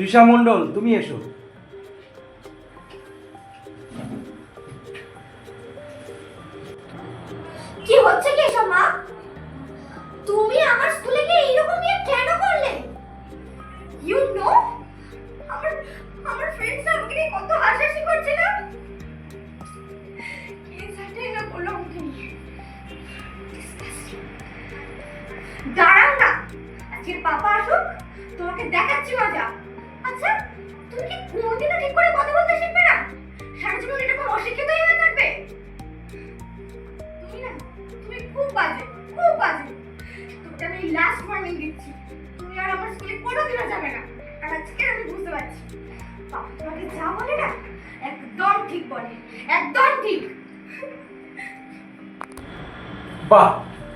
তৃষা মণ্ডল, তুমি এসো। কি হচ্ছে কি এসব মা? তুমি আমার স্কুলে গিয়ে এইরকম নিয়ে কেন করলে? ইউ নো আমার আমার ফ্রেন্ডস আমাকে নিয়ে কত হাসাহাসি করছিল। কে সাথে না বললো আমাকে নিয়ে। দাঁড়াও না, আজকে পাপা আসুক, তোমাকে দেখাচ্ছি মজা। আচ্ছা, তুমি কি কোনোদিনও ঠিক করে কথা বলতে শিখবে না? সারা জীবন এরকম অশিক্ষিতই হয়ে থাকবে? তুমি না, তুমি খুব বাজে, খুব বাজে। তোমাকে আমি লাস্ট ওয়ার্নিং দিচ্ছি, তুমি আর আমার স্কুলে কোনোদিনও যাবে না। আর আজকে আমি বুঝতে পারছি বাবা তোমাকে যা বলে না একদম ঠিক বলে, একদম ঠিক। বাহ,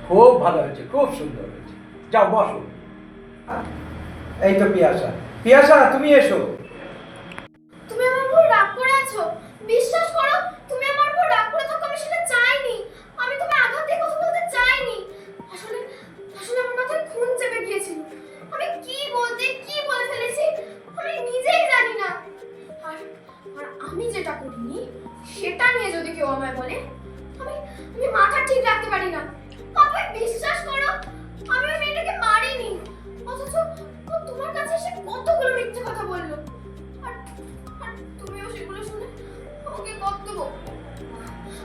খুব ভালো হয়েছে, খুব সুন্দর হয়েছে। যাও বসো। এই তো পিয়াসা, পিয়াসা তুমি এসো। তুমি আমার উপর রাগ করে আছো? বিশ্বাস করো, তুমি আমার উপর রাগ করে থাকো আমি সেটা চাইনি। আমি তোমায় আঘাত দিয়ে কথা বলতে চাইনি। আসলে আসলে আমার মাথায় খুন চেপে গিয়েছিল। আমি কি বলতে কি বলে ফেলেছি আমি নিজেই জানি না। আর আর আমি যেটা করিনি সেটা নিয়ে যদি কেউ আমায় বলে, আমি আমি মাথা ঠিক রাখতে পারি না। আপনি বিশ্বাস করো, আমি ওই মেয়েটাকে মারিনি, অথচ ও তোমার কাছে এসে কতগুলো মিথ্যে কথা বললো। আর আর তুমিও সেগুলো শুনে ওকে কত বকো।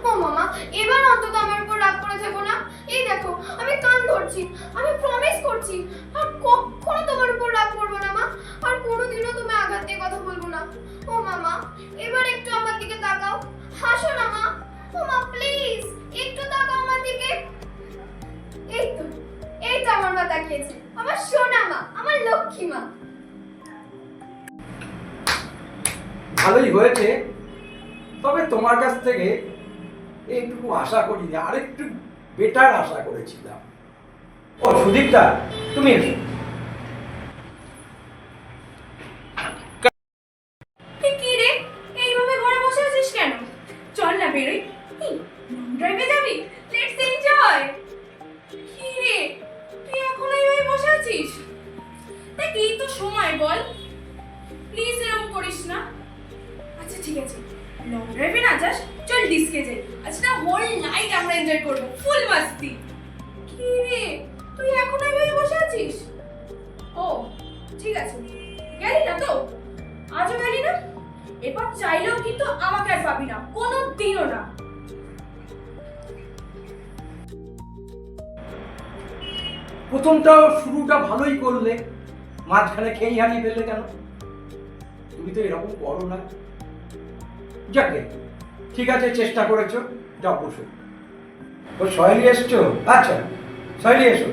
ও মামা, এবার অন্তত আমার উপর রাগ করে থেকো না। এই দেখো আমি কান ধরছি, আমি প্রমিস করছি আর কখনো তোমার উপর রাগ করবো না মা। আর কোনোদিনও তুমি আঘাত দিয়ে কথা বলবো না। ও মামা, এবার একটু আমার দিকে তাকাও, হাসো না মা। ও মা প্লিজ একটু তাকাও আমার দিকে। এই তো আমার মা তাকিয়েছে, আমার সোনা মা, আমার লক্ষ্মী মা। ভালোই হয়েছে, তবে তোমার কাছ থেকে এইটুকু আশা করিনি, আরেকটু বেটার আশা করেছিলাম। ও সুদীপদা, তুমি এসো। কি রে, এইভাবে ঘরে বসে আছিস কেন? চল না বেরোই। লং ড্রাইভে যাবি? Let's enjoy. কি রে, তুই এখনো এইভাবে বসে আছিস? দেখ এই তো সময়, বল। প্লিজ এরকম করিস না। আচ্ছা ঠিক আছে, লং ড্রাইভে না যাস, চল ডিস্কে যাই। আজকে হোল নাইট আমরা এনজয় করবো, ফুল মাস্তি। কি রে, তুই এখনো এইভাবে বসে আছিস? ও ঠিক আছে, গেলি না তো? আজও গেলি না? এবার চাইলেও কিন্তু আমাকে আর পাবি না, কোনো দিনও না। প্রথমটাও শুরুটা ভালোই করলে, মাঝখানে খেই হারিয়ে ফেললে কেন? তুমি তো এরকম করো না। যাকে ঠিক আছে, চেষ্টা করেছো, যাও বসো। ও সহেলি এসছো? আচ্ছা সহেলি এসো।